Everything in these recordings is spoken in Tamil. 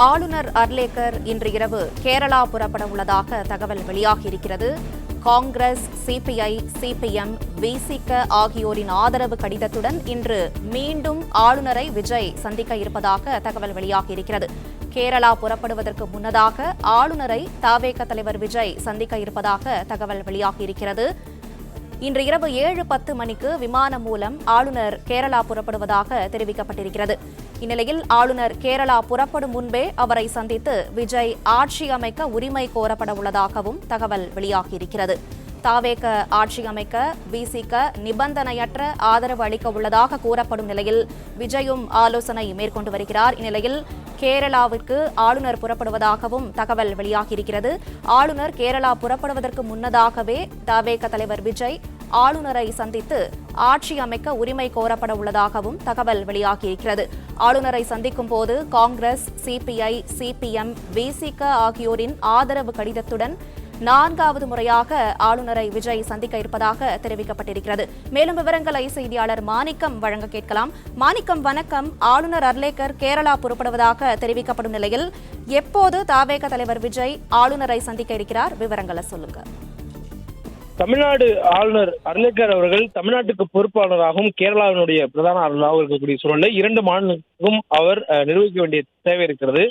ஆளுநர் அர்லேக்கர் இன்று இரவு கேரளா புறப்பட உள்ளதாக தகவல் வெளியாகியிருக்கிறது. காங்கிரஸ், சிபிஐ, சிபிஎம், விசிக ஆகியோரின் ஆதரவு கடிதத்துடன் இன்று மீண்டும் ஆளுநரை விஜய் சந்திக்க இருப்பதாக தகவல் வெளியாகியிருக்கிறது. கேரளா புறப்படுவதற்கு முன்னதாக ஆளுநரை தவேக தலைவர் விஜய் சந்திக்க இருப்பதாக தகவல் வெளியாகியிருக்கிறது. இன்று இரவு 7:10 மணிக்கு விமானம் மூலம் ஆளுநர் கேரளா புறப்படுவதாக தெரிவிக்கப்பட்டிருக்கிறது. இந்நிலையில் ஆளுநர் கேரளா புறப்படும் முன்பே அவரை சந்தித்து விஜய் ஆட்சி அமைக்க உரிமை கோரப்பட உள்ளதாகவும் தகவல் வெளியாகியிருக்கிறது. தவேக ஆட்சி அமைக்க விசிக நிபந்தனையற்ற ஆதரவு அளிக்க உள்ளதாக கூறப்படும் நிலையில் விஜயும் ஆலோசனை மேற்கொண்டு வருகிறார். இந்நிலையில் கேரளாவிற்கு ஆளுநர் புறப்படுவதாகவும் தகவல் வெளியாகியிருக்கிறது. ஆளுநர் கேரளா புறப்படுவதற்கு முன்னதாகவே தவேக தலைவர் விஜய் ஆளுநரை சந்தித்து ஆட்சி அமைக்க உரிமை கோரப்பட உள்ளதாகவும் தகவல் வெளியாகியிருக்கிறது. ஆளுநரை சந்திக்கும் போது காங்கிரஸ், சிபிஐ, சிபிஎம், விசிக ஆகியோரின் ஆதரவு கடிதத்துடன் 4வது முறையாக ஆளுநரை விஜய் சந்திக்க இருப்பதாக தெரிவிக்கப்பட்டிருக்கிறது. மேலும் விவரங்களை செய்தியாளர் மாணிக்கம் வழங்க கேட்கலாம். மாணிக்கம், வணக்கம். ஆளுநர் அர்லேக்கர் கேரளா புறப்படுவதாக தெரிவிக்கப்படும் நிலையில் எப்போது தவேக தலைவர் விஜய் ஆளுநரை சந்திக்க இருக்கிறார்? விவரங்களை சொல்லுங்க. தமிழ்நாடு ஆளுநர் அர்லேக்கர் அவர்கள் தமிழ்நாட்டுக்கு பொறுப்பாளராகவும் கேரளாவினுடைய பிரதான ஆளுநராகவும் இருக்கக்கூடிய சூழல்ல 2 மாநிலங்களுக்கும் அவர் நிர்வகிக்க வேண்டிய தேவை இருக்கிறது.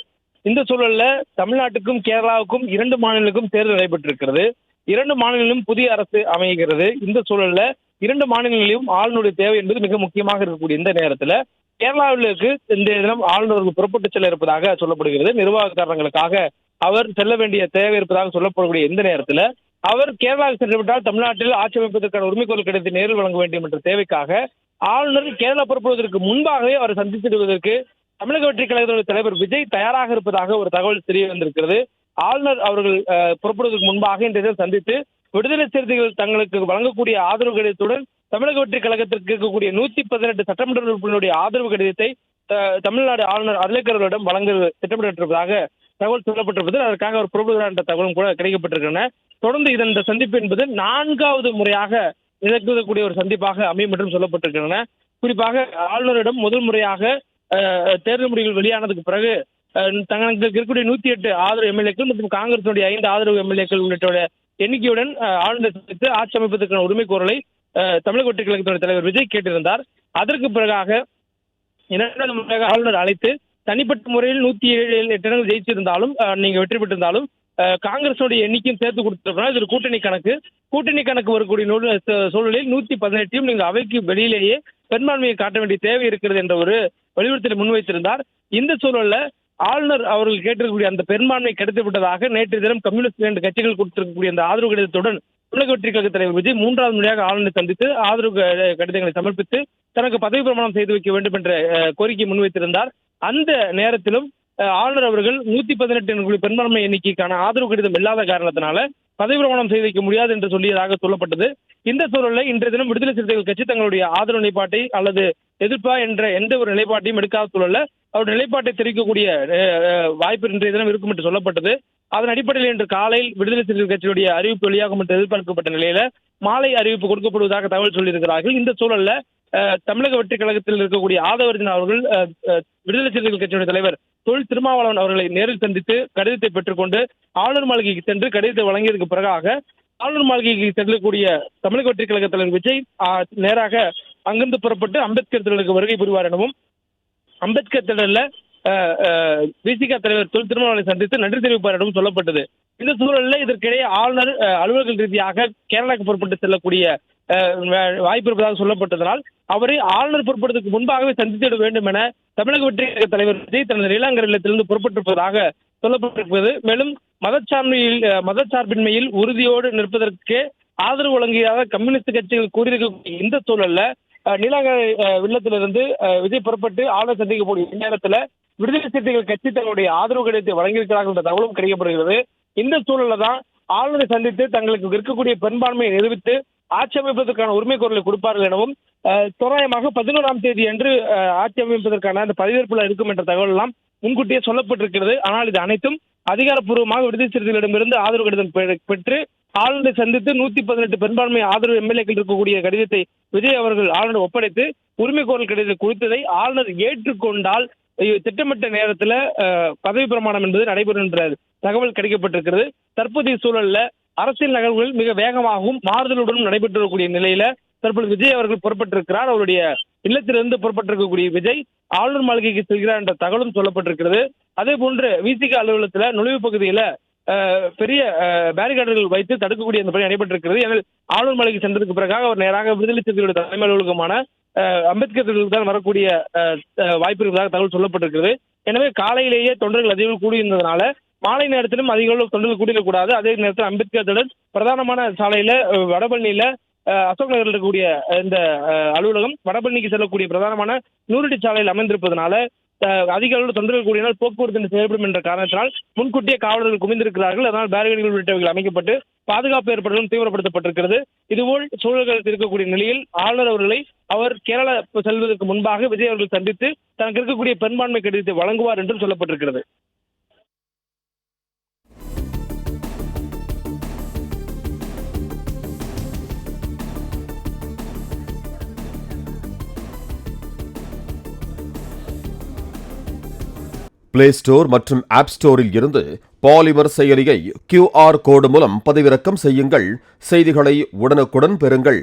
இந்த சூழல்ல தமிழ்நாட்டுக்கும் கேரளாவுக்கும் 2 மாநிலங்களுக்கும் தேர்தல் நடைபெற்றிருக்கிறது. 2 மாநிலங்களிலும் புதிய அரசு அமைகிறது. இந்த சூழல்ல 2 மாநிலங்களிலும் ஆளுநருடைய தேவை என்பது மிக முக்கியமாக இருக்கக்கூடிய இந்த நேரத்தில் கேரளாவிற்கு இந்த தினம் ஆளுநருக்கு புறப்பட்டு செல்ல இருப்பதாக சொல்லப்படுகிறது. நிர்வாக காரணங்களுக்காக அவர் செல்ல வேண்டிய தேவை இருப்பதாக சொல்லப்படக்கூடிய இந்த நேரத்தில் அவர் கேரளாவுக்கு சென்றுவிட்டால் தமிழ்நாட்டில் ஆட்சி அமைப்பதற்கான உரிமைக்கோரல் கடிதத்தை நேரில் வழங்க வேண்டும் என்ற தேவைக்காக ஆளுநர் கேரளா புறப்படுவதற்கு முன்பாகவே அவரை சந்தித்திடுவதற்கு தமிழக வெற்றி கழகத்தினுடைய தலைவர் விஜய் தயாராக இருப்பதாக ஒரு தகவல் தெரிய வந்திருக்கிறது. ஆளுநர் அவர்கள் புறப்படுவதற்கு முன்பாக இன்றைய சந்தித்து விடுதலை சிறுத்தைகள் தங்களுக்கு வழங்கக்கூடிய ஆதரவு கடிதத்துடன் தமிழக வெற்றி கழகத்திற்கு இருக்கக்கூடிய 118 சட்டமன்ற உறுப்பினருடைய ஆதரவு கடிதத்தை தமிழ்நாடு ஆளுநர் அர்லேக்கர் அவர்களிடம் வழங்க திட்டமிட்டிருப்பதாக தகவல் சொல்லப்பட்டிருப்பது. அதற்காக அவர் புறப்படுகிறார் என்ற தகவலும் கூட கிடைக்கப்பட்டிருக்கின்றன. தொடர்ந்து இந்த சந்திப்பு என்பது 4வது முறையாக நிகழ்த்தக்கூடிய ஒரு சந்திப்பாக அமையும் என்றும் சொல்லப்பட்டிருக்கின்றன. குறிப்பாக ஆளுநரிடம் முதல் முறையாக தேர்தல் முடிவுகள் வெளியானதுக்கு பிறகு தங்களுக்கு இருக்கக்கூடிய 108 ஆதரவு எம்எல்ஏக்கள் மற்றும் காங்கிரசுடைய 5 ஆதரவு எம்எல்ஏக்கள் உள்ளிட்ட எண்ணிக்கையுடன் ஆளுநர் சந்தித்து ஆட்சி அமைப்பதற்கான உரிமை கோரலை தமிழக வெற்றி கழகத்துடைய தலைவர் விஜய் கேட்டிருந்தார். அதற்கு பிறகாக 2வது முறையாக ஆளுநர் அழைத்து தனிப்பட்ட முறையில் 107 இடங்கள் ஜெயிச்சிருந்தாலும் நீங்க வெற்றி பெற்றிருந்தாலும் காங்கிரசுடைய எண்ணிக்கையும் சேர்த்து கொடுத்திருக்கிறார். இது கூட்டணி கணக்கு வரக்கூடிய சூழலில் 118 நீங்க அவைக்கு வெளியிலேயே பெரும்பான்மையை காட்ட வேண்டிய தேவை இருக்கிறது என்ற ஒரு வலியுறுத்தலை முன்வைத்திருந்தார். இந்த சூழல்ல ஆளுநர் அவர்கள் கேட்டிருக்கக்கூடிய அந்த பெரும்பான்மை கிடைத்துவிட்டதாக நேற்று தினம் கம்யூனிஸ்ட் 2 கட்சிகள் கொடுத்திருக்கக்கூடிய அந்த ஆதரவு கடிதத்துடன் தமிழக வெற்றி கழக தலைவர் விஜய் 3வது முறையாக ஆளுநரை சந்தித்து ஆதரவு கடிதங்களை சமர்ப்பித்து தனக்கு பதவி பிரமாணம் செய்து வைக்க வேண்டும் என்ற கோரிக்கை முன்வைத்திருந்தார். அந்த நேரத்திலும் ஆளுநர் அவர்கள் 118 பெரும்பான்மை எண்ணிக்கைக்கான ஆதரவு கடிதம் இல்லாத காரணத்தினால பதவி பிரமாணம் செய்து வைக்க முடியாது என்று சொல்லியதாக சொல்லப்பட்டது. இந்த சூழலில் இன்றைய தினம் விடுதலை சிறுத்தைகள் கட்சி தங்களுடைய ஆதரவு நிலைப்பாட்டை அல்லது எதிர்ப்பா என்ற எந்த ஒரு நிலைப்பாட்டையும் எடுக்காத சூழல்ல அவருடைய நிலைப்பாட்டை தெரிவிக்கக்கூடிய வாய்ப்பு இன்றைய தினம் இருக்கும் என்று சொல்லப்பட்டது. அதன் அடிப்படையில் இன்று காலையில் விடுதலை சிறுத்தைகள் கட்சியுடைய அறிவிப்பு வெளியாகும் என்று எதிர்பார்க்கப்பட்ட நிலையில மாலை அறிவிப்பு கொடுக்கப்படுவதாக தகவல் சொல்லியிருக்கிறார்கள். இந்த சூழல்ல தமிழக வெற்றி கழகத்தில் இருக்கக்கூடிய ஆதவர்ஜன் அவர்கள் விடுதலை சிறுத்தைகள் கட்சியுடைய தலைவர் தொல் திருமாவளவன் அவர்களை நேரில் சந்தித்து கடிதத்தை பெற்றுக்கொண்டு ஆளுநர் மாளிகைக்கு சென்று கடிதத்தை வழங்கியதற்கு பிறகாக ஆளுநர் மாளிகைக்கு செல்லக்கூடிய தமிழக வெற்றி கழக தலைவர் விஜய் நேராக அங்கிருந்து புறப்பட்டு அம்பேத்கர் திடலுக்கு வருகை புரிவார் எனவும் அம்பேத்கர் திடல்ல விசிக தலைவர் தொல் திருமாவளவனை சந்தித்து நன்றி தெரிவிப்பார் எனவும் சொல்லப்பட்டது. இந்த சூழலில் இதற்கிடையே ஆளுநர் அலுவலக ரீதியாக கேரளாவுக்கு புறப்பட்டு செல்லக்கூடிய வாய்ப்பு இருப்பதாக சொல்லப்பட்டதனால் அவரை ஆளுநர் புறப்படுவதற்கு முன்பாகவே சந்தித்திட வேண்டும் என தமிழக வெற்றி கழக தலைவர் விஜய் தனது நீலாங்கர் இல்லத்திலிருந்து புறப்பட்டிருப்பதாக சொல்லப்பட்டிருப்பது. மேலும் மதச்சார்பின்மையில் உறுதியோடு நிற்பதற்கு ஆதரவு வழங்கியதாக கம்யூனிஸ்ட் கட்சிகள் கூறியிருக்கக்கூடிய இந்த சூழல்ல நீலாங்கர் இல்லத்திலிருந்து விஜய் புறப்பட்டு ஆளுநர் சந்திக்கக்கூடிய நேரத்தில் விடுதலை சிறுத்தைகள் கட்சி தங்களுடைய ஆதரவு கடிதத்தை வழங்கியிருக்கிறார்கள் என்ற தகவலும் கிடைக்கப்படுகிறது. இந்த சூழல்ல தான் ஆளுநரை சந்தித்து தங்களுக்கு இருக்கக்கூடிய பெரும்பான்மையை நிரூபித்து ஆட்சி அமைப்பதற்கான உரிமை கோரலை கொடுப்பார்கள் எனவும் தோராயமாக 11ஆம் தேதி அன்று ஆட்சி அமைப்பதற்கான அந்த பதவியேற்புல இருக்கும் என்ற தகவல் எல்லாம் முன்கூட்டியே சொல்லப்பட்டிருக்கிறது. ஆனால் இது அனைத்தும் அதிகாரப்பூர்வமாக விடுதலை சிறுத்தைகளிடமிருந்து ஆதரவு கடிதம் பெற்று ஆளுநரை சந்தித்து 118 பெரும்பான்மை ஆதரவு எம்எல்ஏக்கள் இருக்கக்கூடிய கடிதத்தை விஜய் அவர்கள் ஆளுநர் ஒப்படைத்து உரிமை கோரல் கடிதத்தை கொடுத்ததை ஆளுநர் ஏற்றுக்கொண்டால் திட்டமிட்ட நேரத்துல பதவி பிரமாணம் என்பது நடைபெறும் என்ற தகவல் கிடைக்கப்பட்டிருக்கிறது. தற்போதைய சூழல்ல அரசியல் நகர்வுகள் மிக வேகமாகவும் மாறுதலுடன் நடைபெற்று வரக்கூடிய நிலையில தற்போது விஜய் அவர்கள் புறப்பட்டிருக்கிறார். அவருடைய இல்லத்திலிருந்து புறப்பட்டிருக்கக்கூடிய விஜய் ஆளுநர் மாளிகைக்கு செல்கிறார் என்ற தகவலும் சொல்லப்பட்டிருக்கிறது. அதே போன்று விசிக அலுவலகத்துல நுழைவு பகுதியில பெரிய பேரிகார்டுகள் வைத்து தடுக்கக்கூடிய அந்த பணி நடைபெற்றிருக்கிறது. ஏனால் ஆளுநர் மாளிகை சென்றதுக்கு பிறகாக அவர் நேராக விடுதலை சிறுத்தைகளுடைய தலைமை அலுவலகமான அம்பேத்கர் தான் வரக்கூடிய வாய்ப்பு இருப்பதாக தகவல் சொல்லப்பட்டிருக்கிறது. எனவே காலையிலேயே தொண்டர்கள் அதிகம் கூடியிருந்ததுனால மாலை நேரத்திலும் அதிக அளவு தொண்டர்கள் கூடிடக்கூடாது. அதே நேரத்தில் அம்பேத்கர் திடல் பிரதானமான சாலையில வடபழனியில அசோக் நகரில் இருக்கக்கூடிய இந்த அலுவலகம் வடபழனிக்கு செல்லக்கூடிய பிரதானமான நூறடி சாலையில் அமைந்திருப்பதனால அதிக அளவில் தொண்டர்கள் கூடினால் போக்குவரத்து செயல்படும் என்ற காரணத்தினால் முன்கூட்டியே காவலர்கள் குவிந்திருக்கிறார்கள். அதனால் பேரிகார்டுகள் உள்ளிட்டவைகள் அமைக்கப்பட்டு பாதுகாப்பு ஏற்பாடுகளும் தீவிரப்படுத்தப்பட்டிருக்கிறது. இதுபோல் சூழல்கள் இருக்கக்கூடிய நிலையில் ஆளுநர் அவர்களை அவர் கேரளா செல்வதற்கு முன்பாக விஜய் அவர்கள் சந்தித்து தனக்கு இருக்கக்கூடிய பெரும்பான்மை கடிதத்தை வழங்குவார் என்றும் சொல்லப்பட்டிருக்கிறது. பிளே ஸ்டோர் மற்றும் ஆப் ஸ்டோரில் இருந்து பாலிமர் செயலியை QR கோடு மூலம் பதிவிறக்கம் செய்யுங்கள். செய்திகளை உடனுக்குடன் பெறுங்கள்.